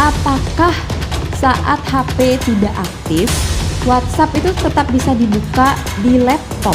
Apakah saat HP tidak aktif, WhatsApp itu tetap bisa dibuka di laptop?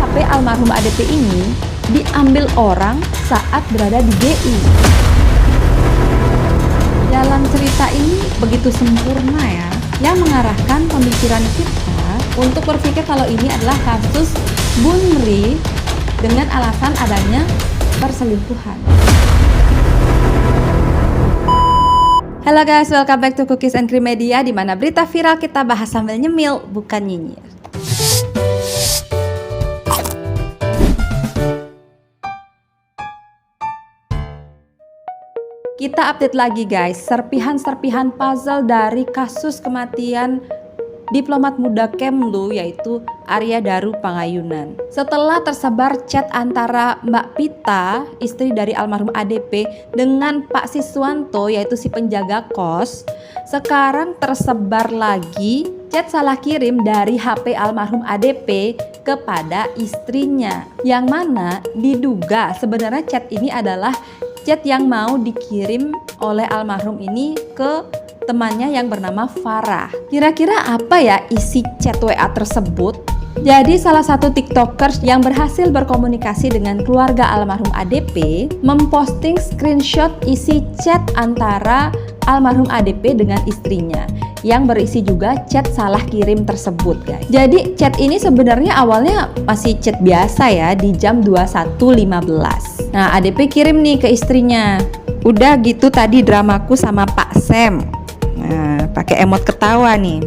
HP almarhum ADP ini diambil orang saat berada di GI. Jalan cerita ini begitu sempurna ya, yang mengarahkan pemikiran kita untuk berpikir kalau ini adalah kasus Bunri dengan alasan adanya perselingkuhan. Halo guys, welcome back to Cookies and Cream Media, di mana berita viral kita bahas sambil nyemil, bukan nyinyir. Kita update lagi guys, serpihan-serpihan puzzle dari kasus kematian diplomat muda Kemlu yaitu Arya Daru Pangayunan. Setelah tersebar chat antara Mbak Pita, istri dari almarhum ADP, dengan Pak Siswanto yaitu si penjaga kos, sekarang tersebar lagi chat salah kirim dari HP almarhum ADP kepada istrinya, yang mana diduga sebenarnya chat ini adalah chat yang mau dikirim oleh almarhum ini ke temannya yang bernama Farah. Kira-kira apa ya isi chat WA tersebut? Jadi salah satu TikTokers yang berhasil berkomunikasi dengan keluarga almarhum ADP memposting screenshot isi chat antara almarhum ADP dengan istrinya yang berisi juga chat salah kirim tersebut guys. Jadi chat ini sebenarnya awalnya masih chat biasa ya di jam 21.15. Nah ADP kirim nih ke istrinya, udah gitu tadi dramaku sama Pak Sam. Nah pakai emot ketawa nih.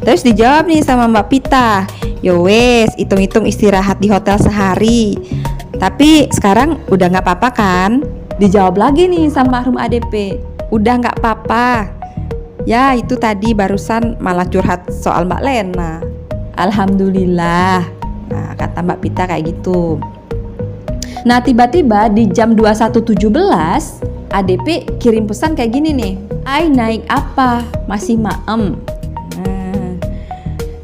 Terus dijawab nih sama Mbak Pita, yo wes hitung-hitung istirahat di hotel sehari, tapi sekarang udah gak apa-apa kan? Dijawab lagi nih sama almarhum ADP, udah gak apa-apa. Ya itu tadi barusan malah curhat soal Mbak Lena. Alhamdulillah. Nah kata Mbak Pita kayak gitu. Nah tiba-tiba di jam 21.17 ADP kirim pesan kayak gini nih, "Ai naik apa? Masih maem." Nah,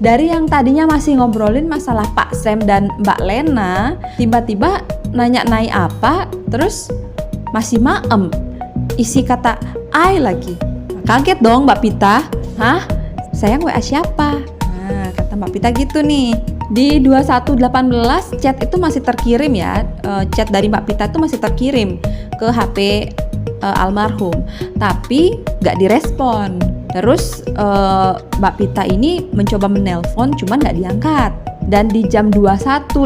dari yang tadinya masih ngobrolin masalah Pak Sam dan Mbak Lena, tiba-tiba nanya naik apa, terus masih maem. Isi kata "ai" lagi. Kaget dong Mbak Pita, hah? Sayang WA siapa? Nah kata Mbak Pita gitu nih. Di 21.18 chat itu masih terkirim ya, chat dari Mbak Pita itu masih terkirim ke HP almarhum, tapi gak direspon. Terus Mbak Pita ini mencoba menelpon cuman gak diangkat. Dan di jam 21.20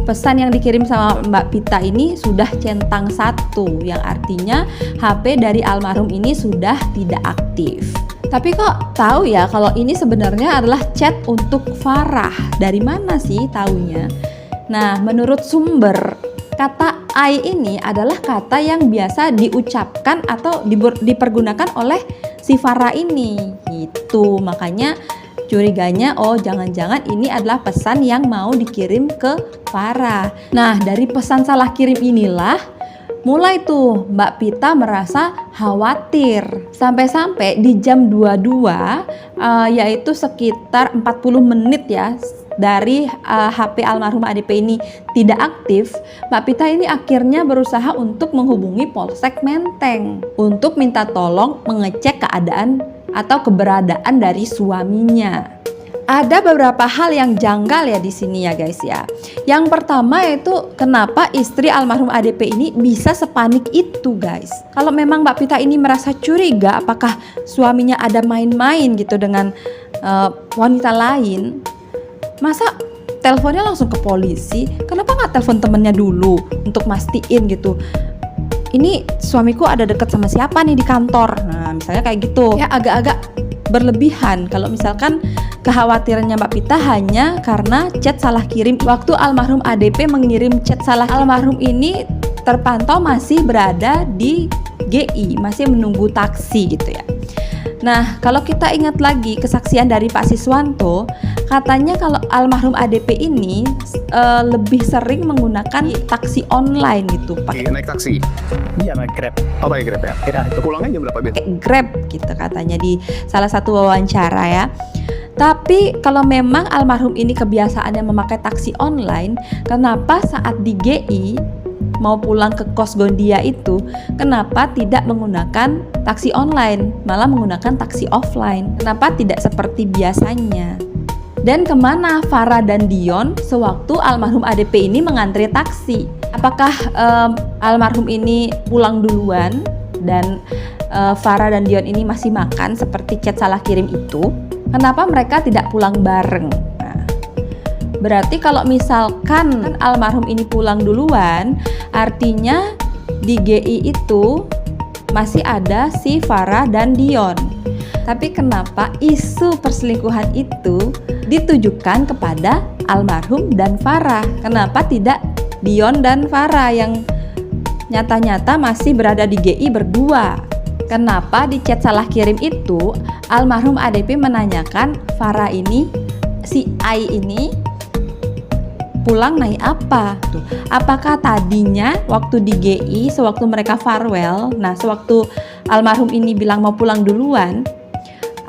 pesan yang dikirim sama Mbak Pita ini sudah centang 1, yang artinya HP dari almarhum ini sudah tidak aktif. Tapi kok tahu ya kalau ini sebenarnya adalah chat untuk Farah? Dari mana sih taunya? Nah, menurut sumber, kata "ai" ini adalah kata yang biasa diucapkan atau dipergunakan oleh si Farah ini. Gitu, makanya curiganya oh jangan-jangan ini adalah pesan yang mau dikirim ke Farah. Nah dari pesan salah kirim inilah mulai tuh Mbak Pita merasa khawatir. Sampai-sampai di jam 22 yaitu sekitar 40 menit ya dari HP almarhum ADP ini tidak aktif, Mbak Pita ini akhirnya berusaha untuk menghubungi Polsek Menteng untuk minta tolong mengecek keadaan atau keberadaan dari suaminya. Ada beberapa hal yang janggal ya di sini ya guys ya. Yang pertama yaitu kenapa istri almarhum ADP ini bisa sepanik itu guys. Kalau memang Mbak Pita ini merasa curiga apakah suaminya ada main-main gitu dengan wanita lain, masa teleponnya langsung ke polisi? Kenapa nggak telepon temennya dulu untuk mastiin gitu, ini suamiku ada deket sama siapa nih di kantor? Nah misalnya kayak gitu ya, agak-agak berlebihan kalau misalkan kekhawatirannya Mbak Pita hanya karena chat salah kirim. Waktu almarhum ADP mengirim chat salah, almarhum ini terpantau masih berada di GI, masih menunggu taksi gitu ya. Nah kalau kita ingat lagi kesaksian dari Pak Siswanto, katanya kalau almarhum ADP ini lebih sering menggunakan taksi online gitu, pakai naik taksi. Iya naik Grab. Oh pakai Grab ya? Kira itu. Pulangnya jam berapa biasa? pakai Grab gitu katanya di salah satu wawancara ya. Tapi kalau memang almarhum ini kebiasaannya memakai taksi online, kenapa saat di GI mau pulang ke kos Gondia itu, kenapa tidak menggunakan taksi online, malah menggunakan taksi offline? Kenapa tidak seperti biasanya? Dan kemana Farah dan Dion sewaktu almarhum ADP ini mengantri taksi? Apakah almarhum ini pulang duluan dan Farah dan Dion ini masih makan seperti chat salah kirim itu? Kenapa mereka tidak pulang bareng? Berarti kalau misalkan almarhum ini pulang duluan, artinya di GI itu masih ada si Farah dan Dion. Tapi kenapa isu perselingkuhan itu ditujukan kepada almarhum dan Farah? Kenapa tidak Dion dan Farah yang nyata-nyata masih berada di GI berdua? Kenapa di chat salah kirim itu almarhum ADP menanyakan Farah ini, si Ai ini pulang naik apa? Apakah tadinya waktu di GI sewaktu mereka farewell, nah sewaktu almarhum ini bilang mau pulang duluan,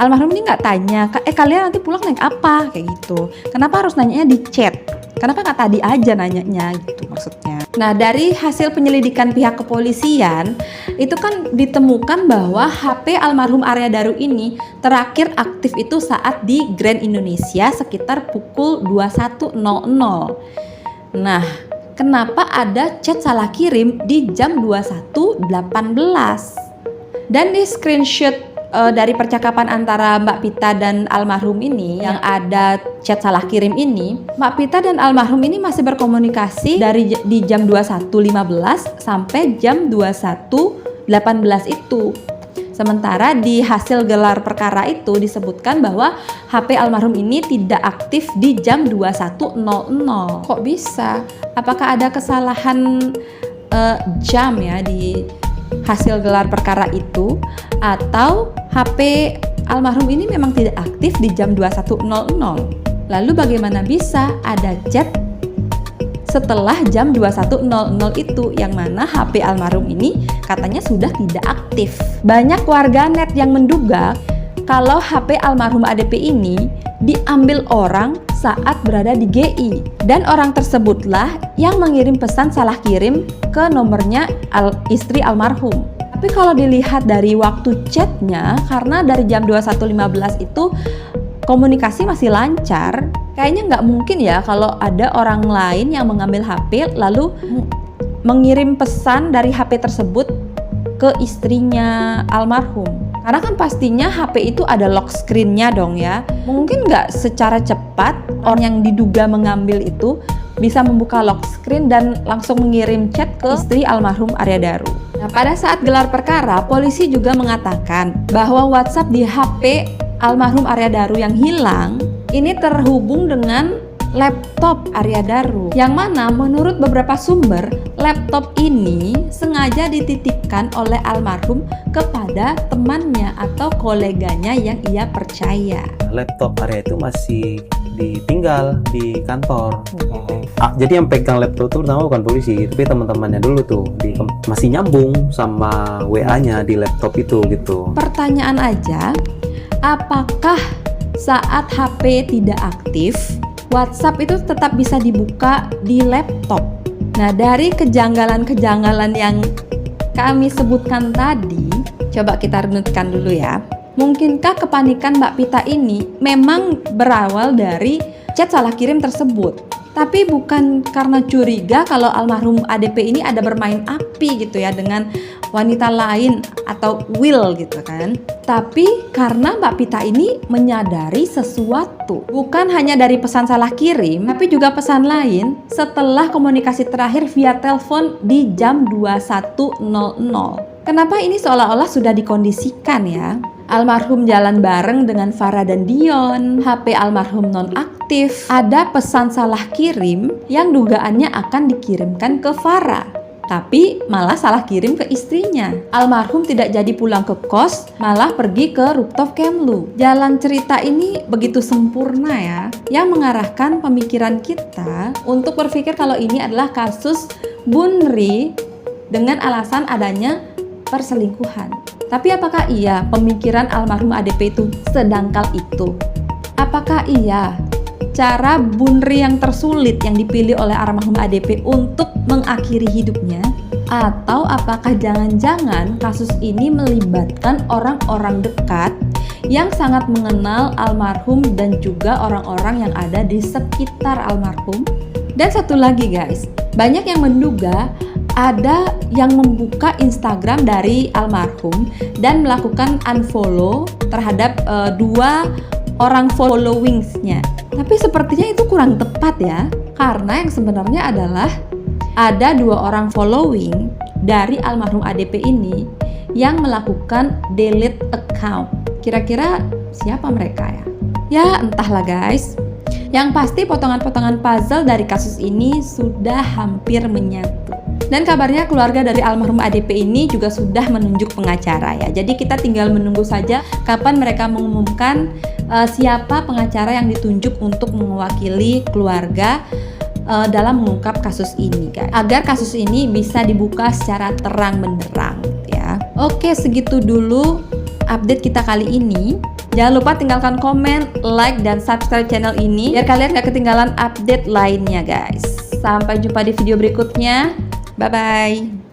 almarhum ini nggak tanya, kalian nanti pulang naik apa? Kayak gitu. Kenapa harus nanyanya di chat? Kenapa nggak tadi aja nanyanya gitu maksudnya? Nah, dari hasil penyelidikan pihak kepolisian itu kan ditemukan bahwa HP almarhum Arya Daru ini terakhir aktif itu saat di Grand Indonesia sekitar pukul 21.00. Nah, kenapa ada chat salah kirim di jam 21.18? Dan di screenshot dari percakapan antara Mbak Pita dan almarhum ini yang ada chat salah kirim ini, Mbak Pita dan almarhum ini masih berkomunikasi dari di jam 21.15 sampai jam 21.18 itu. Sementara di hasil gelar perkara itu disebutkan bahwa HP almarhum ini tidak aktif di jam 21.00. Kok bisa? Apakah ada kesalahan jam ya di hasil gelar perkara itu, atau HP almarhum ini memang tidak aktif di jam 21.00? Lalu bagaimana bisa ada chat setelah jam 21.00 itu, yang mana HP almarhum ini katanya sudah tidak aktif? Banyak warganet yang menduga kalau HP almarhum ADP ini diambil orang saat berada di GI, dan orang tersebutlah yang mengirim pesan salah kirim ke nomornya istri almarhum. Tapi kalau dilihat dari waktu chatnya, karena dari jam 21.15 itu komunikasi masih lancar, kayaknya nggak mungkin ya kalau ada orang lain yang mengambil HP lalu mengirim pesan dari HP tersebut ke istrinya almarhum. Karena kan pastinya HP itu ada lock screen-nya dong ya. Mungkin nggak secara cepat orang yang diduga mengambil itu bisa membuka lock screen dan langsung mengirim chat ke istri almarhum Arya Daru. Nah, pada saat gelar perkara, polisi juga mengatakan bahwa WhatsApp di HP almarhum Arya Daru yang hilang ini terhubung dengan laptop Arya Daru, yang mana menurut beberapa sumber laptop ini sengaja dititipkan oleh almarhum kepada temannya atau koleganya yang ia percaya. Laptop Arya itu masih ditinggal di kantor. Jadi yang pegang laptop itu pertama bukan polisi, tapi teman-temannya dulu tuh masih nyambung sama WA-nya di laptop itu gitu. Pertanyaan aja, apakah saat HP tidak aktif, WhatsApp itu tetap bisa dibuka di laptop? Nah, dari kejanggalan-kejanggalan yang kami sebutkan tadi, coba kita renungkan dulu ya. Mungkinkah kepanikan Mbak Pita ini memang berawal dari chat salah kirim tersebut? Tapi bukan karena curiga kalau almarhum ADP ini ada bermain api gitu ya dengan wanita lain atau will gitu kan. Tapi karena Mbak Pita ini menyadari sesuatu, bukan hanya dari pesan salah kirim, tapi juga pesan lain setelah komunikasi terakhir via telepon di jam 21.00. Kenapa ini seolah-olah sudah dikondisikan ya? Almarhum jalan bareng dengan Farah dan Dion, HP almarhum nonaktif, ada pesan salah kirim yang dugaannya akan dikirimkan ke Farah, tapi malah salah kirim ke istrinya. Almarhum tidak jadi pulang ke kos, malah pergi ke rooftop Kemlu. Jalan cerita ini begitu sempurna ya, yang mengarahkan pemikiran kita untuk berpikir kalau ini adalah kasus bunri dengan alasan adanya perselingkuhan. Tapi apakah iya pemikiran almarhum ADP itu sedangkal itu? Apakah iya cara bunri yang tersulit yang dipilih oleh almarhum ADP untuk mengakhiri hidupnya? Atau apakah jangan-jangan kasus ini melibatkan orang-orang dekat yang sangat mengenal almarhum dan juga orang-orang yang ada di sekitar almarhum? Dan satu lagi guys, banyak yang menduga ada yang membuka Instagram dari almarhum dan melakukan unfollow terhadap 2 orang followingsnya. Tapi sepertinya itu kurang tepat ya, karena yang sebenarnya adalah ada 2 orang following dari almarhum ADP ini yang melakukan delete account. Kira-kira siapa mereka ya? Ya entahlah guys. Yang pasti potongan-potongan puzzle dari kasus ini sudah hampir menyatu. Dan kabarnya keluarga dari almarhum ADP ini juga sudah menunjuk pengacara ya. Jadi kita tinggal menunggu saja kapan mereka mengumumkan siapa pengacara yang ditunjuk untuk mewakili keluarga dalam mengungkap kasus ini guys. Agar kasus ini bisa dibuka secara terang benderang ya. Oke, segitu dulu update kita kali ini. Jangan lupa tinggalkan komen, like, dan subscribe channel ini biar kalian gak ketinggalan update lainnya guys. Sampai jumpa di video berikutnya. Bye-bye.